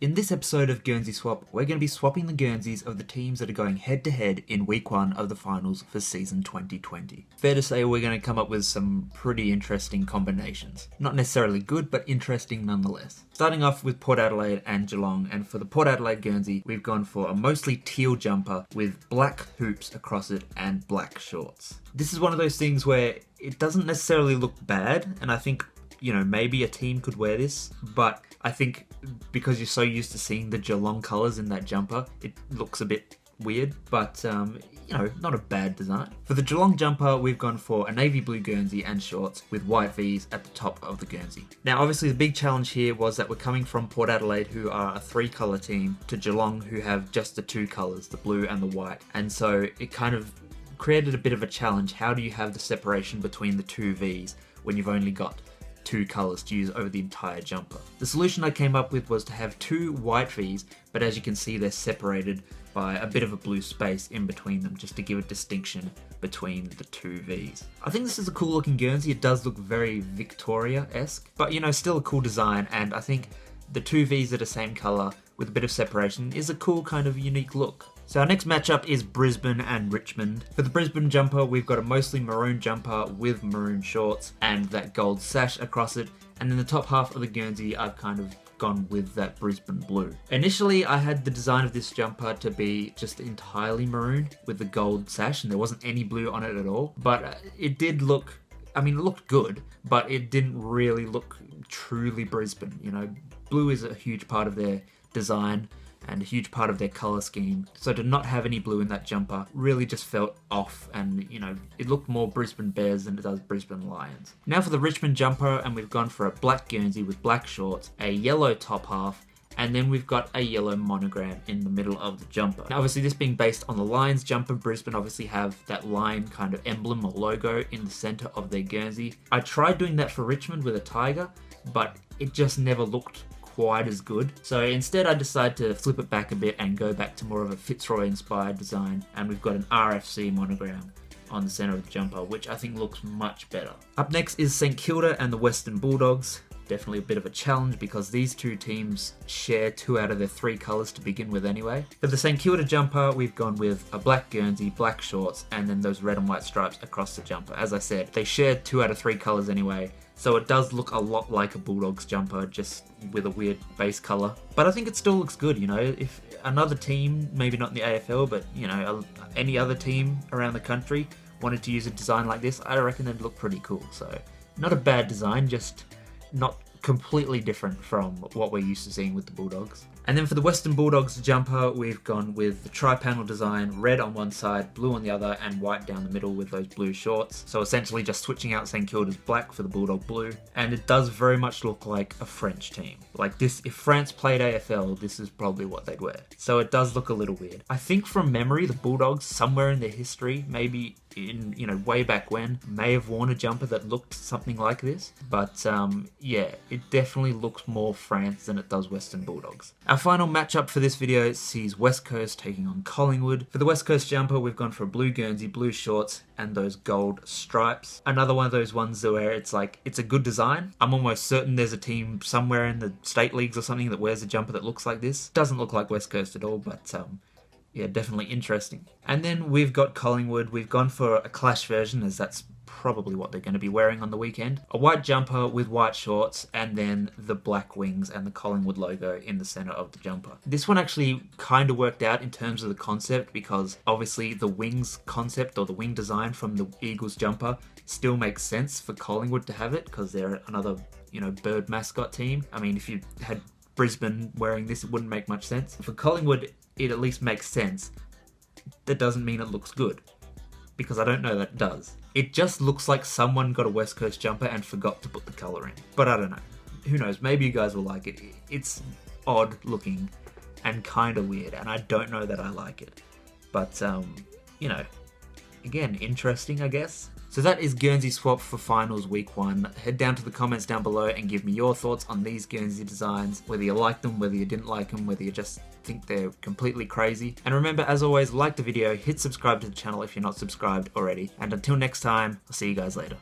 In this episode of Guernsey Swap, we're going to be swapping the Guernseys of the teams that are going head-to-head in week 1 of the finals for season 2020. Fair to say we're going to come up with some pretty interesting combinations. Not necessarily good, but interesting nonetheless. Starting off with Port Adelaide and Geelong, and for the Port Adelaide Guernsey, we've gone for a mostly teal jumper with black hoops across it and black shorts. This is one of those things where it doesn't necessarily look bad, and I think maybe a team could wear this, but I think because you're so used to seeing the Geelong colours in that jumper, it looks a bit weird, but not a bad design. For the Geelong jumper, we've gone for a navy blue Guernsey and shorts with white V's at the top of the Guernsey. Now, obviously the big challenge here was that we're coming from Port Adelaide, who are a 3-colour team, to Geelong, who have just the 2 colours, the blue and the white, and so it kind of created a bit of a challenge. How do you have the separation between the 2 V's when you've only got 2 colours to use over the entire jumper? The solution I came up with was to have 2 white V's, but as you can see they're separated by a bit of a blue space in between them, just to give a distinction between the 2 V's. I think this is a cool looking Guernsey. It does look very Victoria-esque, but still a cool design, and I think the 2 V's that are same colour with a bit of separation is a cool kind of unique look. So our next matchup is Brisbane and Richmond. For the Brisbane jumper, we've got a mostly maroon jumper with maroon shorts and that gold sash across it. And in the top half of the Guernsey, I've kind of gone with that Brisbane blue. Initially, I had the design of this jumper to be just entirely maroon with the gold sash, and there wasn't any blue on it at all. But it did look, it looked good, but it didn't really look truly Brisbane. Blue is a huge part of their design and a huge part of their colour scheme. So to not have any blue in that jumper really just felt off, and it looked more Brisbane Bears than it does Brisbane Lions. Now for the Richmond jumper, and we've gone for a black Guernsey with black shorts, a yellow top half, and then we've got a yellow monogram in the middle of the jumper. Now obviously this being based on the Lions jumper, Brisbane obviously have that lion kind of emblem or logo in the centre of their Guernsey. I tried doing that for Richmond with a tiger, but it just never looked quite as good. So instead I decided to flip it back a bit and go back to more of a Fitzroy inspired design, and we've got an RFC monogram on the centre of the jumper, which I think looks much better. Up next is St Kilda and the Western Bulldogs. Definitely a bit of a challenge because these 2 teams share 2 out of their 3 colours to begin with anyway. For the St Kilda jumper, we've gone with a black Guernsey, black shorts, and then those red and white stripes across the jumper. As I said, they share 2 out of 3 colours anyway, so it does look a lot like a Bulldogs jumper, just with a weird base colour. But I think it still looks good, If another team, maybe not in the AFL, but any other team around the country wanted to use a design like this, I reckon it'd look pretty cool. So not a bad design, just not completely different from what we're used to seeing with the Bulldogs. And then for the Western Bulldogs jumper, we've gone with the tri-panel design, red on one side, blue on the other, and white down the middle with those blue shorts. So essentially just switching out St Kilda's black for the Bulldog blue. And it does very much look like a French team. Like this, if France played AFL, this is probably what they'd wear. So it does look a little weird. I think from memory, the Bulldogs, somewhere in their history, maybe in way back when, may have worn a jumper that looked something like this, but yeah, it definitely looks more France than it does Western Bulldogs. Our final matchup for this video sees West Coast taking on Collingwood. For the West Coast jumper, we've gone for a blue Guernsey, blue shorts, and those gold stripes. Another one of those ones where it's a good design. I'm almost certain there's a team somewhere in the state leagues or something that wears a jumper that looks like this. Doesn't look like West Coast at all, but yeah, definitely interesting. And then we've got Collingwood. We've gone for a clash version, as that's probably what they're going to be wearing on the weekend. A white jumper with white shorts, and then the black wings and the Collingwood logo in the centre of the jumper. This one actually kind of worked out in terms of the concept, because obviously the wings concept or the wing design from the Eagles jumper still makes sense for Collingwood to have it, because they're another, bird mascot team. If you had Brisbane wearing this, it wouldn't make much sense. For Collingwood, it at least makes sense. That doesn't mean it looks good, because I don't know that it does. It just looks like someone got a West Coast jumper and forgot to put the colour in. But I don't know. Who knows? Maybe you guys will like it. It's odd looking and kind of weird, and I don't know that I like it. But, again, interesting, I guess. So that is Guernsey Swap for Finals Week 1. Head down to the comments down below and give me your thoughts on these Guernsey designs, whether you like them, whether you didn't like them, whether you just think they're completely crazy. And remember, as always, like the video, hit subscribe to the channel if you're not subscribed already. And until next time, I'll see you guys later.